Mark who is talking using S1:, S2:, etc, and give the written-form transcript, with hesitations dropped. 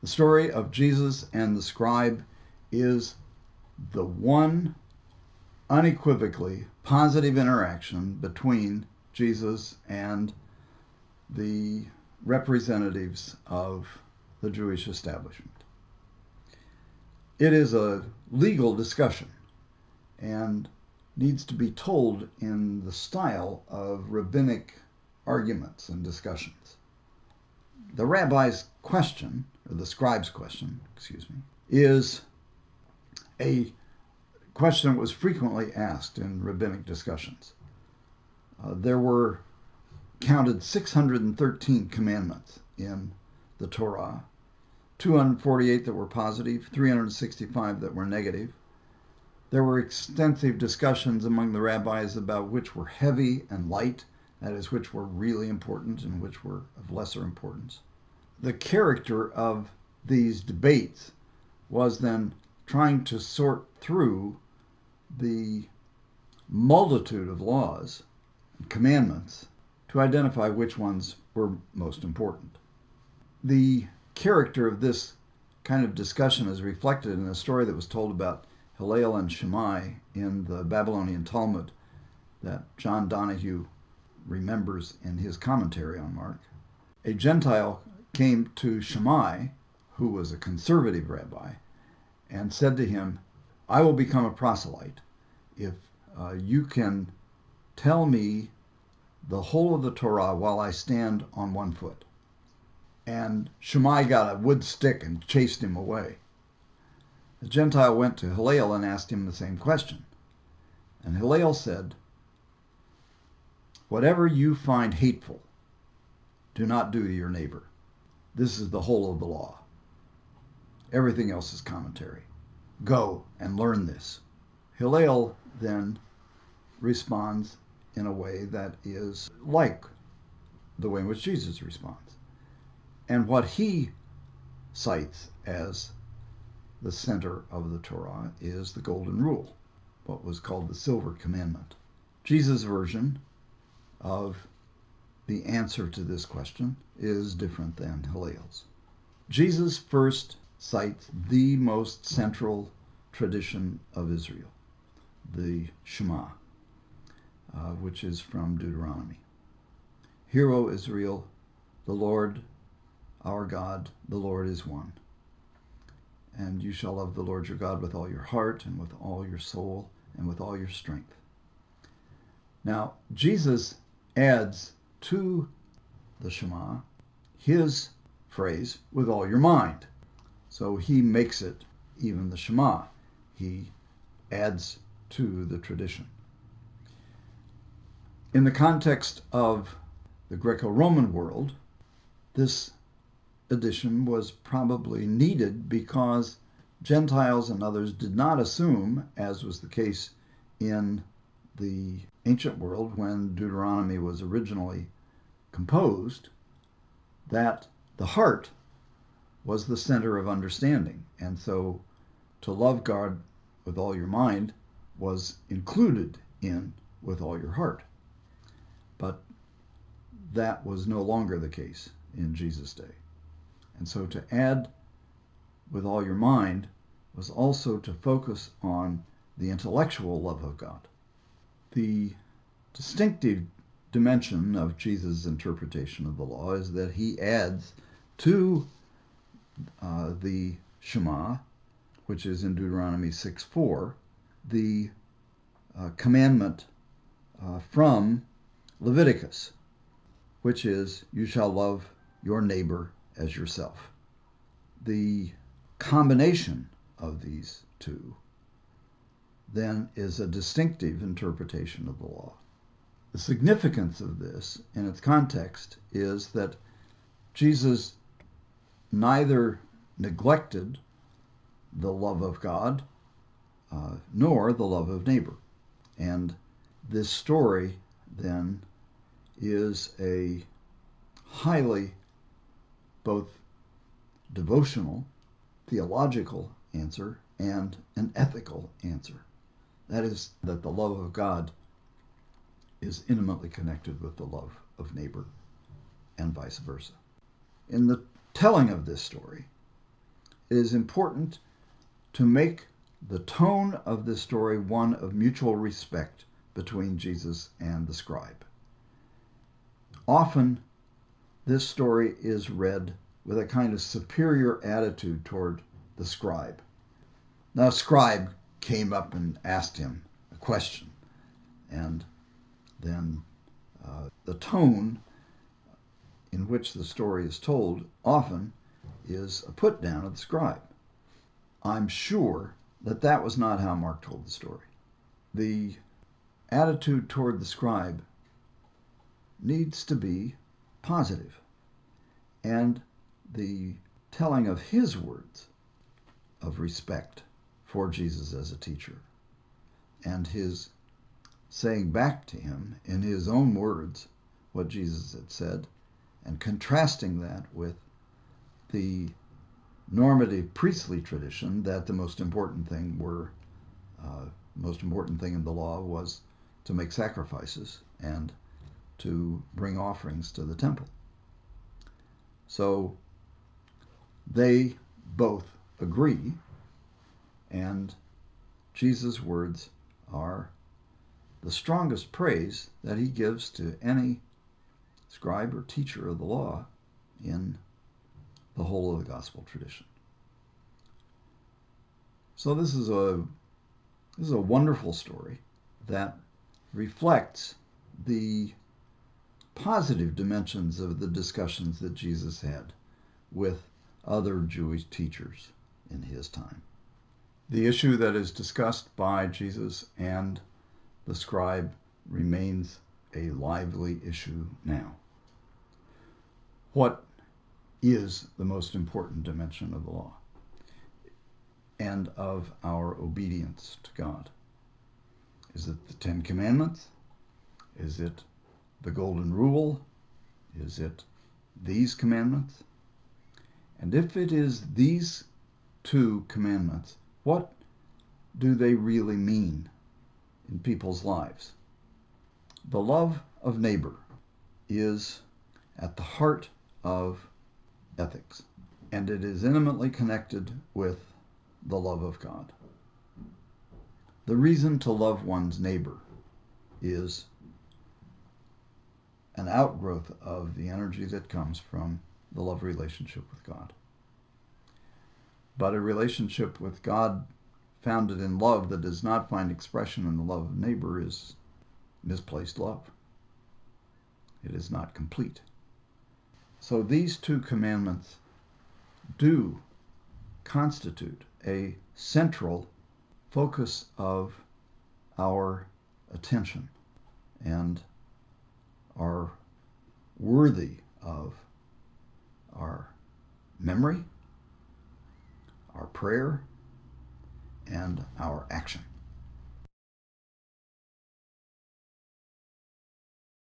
S1: The story of Jesus and the scribe is the one unequivocally positive interaction between Jesus and the representatives of the Jewish establishment. It is a legal discussion and needs to be told in the style of rabbinic arguments and discussions. The rabbi's question, or the scribe's question, is a question that was frequently asked in rabbinic discussions. There were counted 613 commandments in the Torah, 248 that were positive, 365 that were negative. There were extensive discussions among the rabbis about which were heavy and light, that is, which were really important and which were of lesser importance. The character of these debates was then trying to sort through the multitude of laws and commandments to identify which ones were most important. The character of this kind of discussion is reflected in a story that was told about Hillel and Shammai in the Babylonian Talmud that John Donahue remembers in his commentary on Mark. A Gentile came to Shammai, who was a conservative rabbi, and said to him, "I will become a proselyte if you can tell me the whole of the Torah while I stand on one foot." And Shammai got a wood stick and chased him away. The Gentile went to Hillel and asked him the same question. And Hillel said, "Whatever you find hateful, do not do to your neighbor. This is the whole of the law. Everything else is commentary. Go and learn this." Hillel then responds in a way that is like the way in which Jesus responds. And what he cites as the center of the Torah is the Golden Rule, what was called the Silver Commandment. Jesus' version of the answer to this question is different than Hillel's. Jesus first cites the most central tradition of Israel, the Shema, which is from Deuteronomy. "Hear, O Israel, the Lord our God, the Lord is one. And you shall love the Lord your God with all your heart and with all your soul and with all your strength." Now, Jesus adds to the Shema his phrase, "with all your mind." So he makes it even the Shema. He adds to the tradition. In the context of the Greco-Roman world, this addition was probably needed because Gentiles and others did not assume, as was the case in the ancient world when Deuteronomy was originally composed, that the heart was the center of understanding. And so to love God with all your mind was included in with all your heart. But that was no longer the case in Jesus' day. And so to add with all your mind was also to focus on the intellectual love of God. The distinctive dimension of Jesus' interpretation of the law is that he adds to the Shema, which is in Deuteronomy 6:4, the commandment from Leviticus, which is, "You shall love your neighbor as yourself." The combination of these two then is a distinctive interpretation of the law. The significance of this in its context is that Jesus neither neglected the love of God nor the love of neighbor. And this story then is a highly both devotional, theological answer and an ethical answer. That is, that the love of God is intimately connected with the love of neighbor and vice versa. In the telling of this story, it is important to make the tone of this story one of mutual respect between Jesus and the scribe. Often, this story is read with a kind of superior attitude toward the scribe. Now, a scribe came up and asked him a question, and then the tone in which the story is told often is a put down of the scribe. I'm sure that that was not how Mark told the story. The attitude toward the scribe needs to be positive, and the telling of his words of respect for Jesus as a teacher, and his saying back to him in his own words what Jesus had said, and contrasting that with the normative priestly tradition that the most important thing in the law was to make sacrifices and to bring offerings to the temple. So they both agree, and Jesus' words are the strongest praise that he gives to any scribe or teacher of the law in the whole of the gospel tradition. So this is a wonderful story that reflects the positive dimensions of the discussions that Jesus had with other Jewish teachers in his time. The issue that is discussed by Jesus and the scribe remains a lively issue now. What is the most important dimension of the law and of our obedience to God? Is it the Ten Commandments? Is it the Golden Rule? Is it these commandments? And if it is these two commandments, what do they really mean in people's lives? The love of neighbor is at the heart of ethics, and it is intimately connected with the love of God. The reason to love one's neighbor is an outgrowth of the energy that comes from the love relationship with God. But a relationship with God founded in love that does not find expression in the love of neighbor is misplaced love. It is not complete. So these two commandments do constitute a central focus of our attention and are worthy of our memory, our prayer, and our action.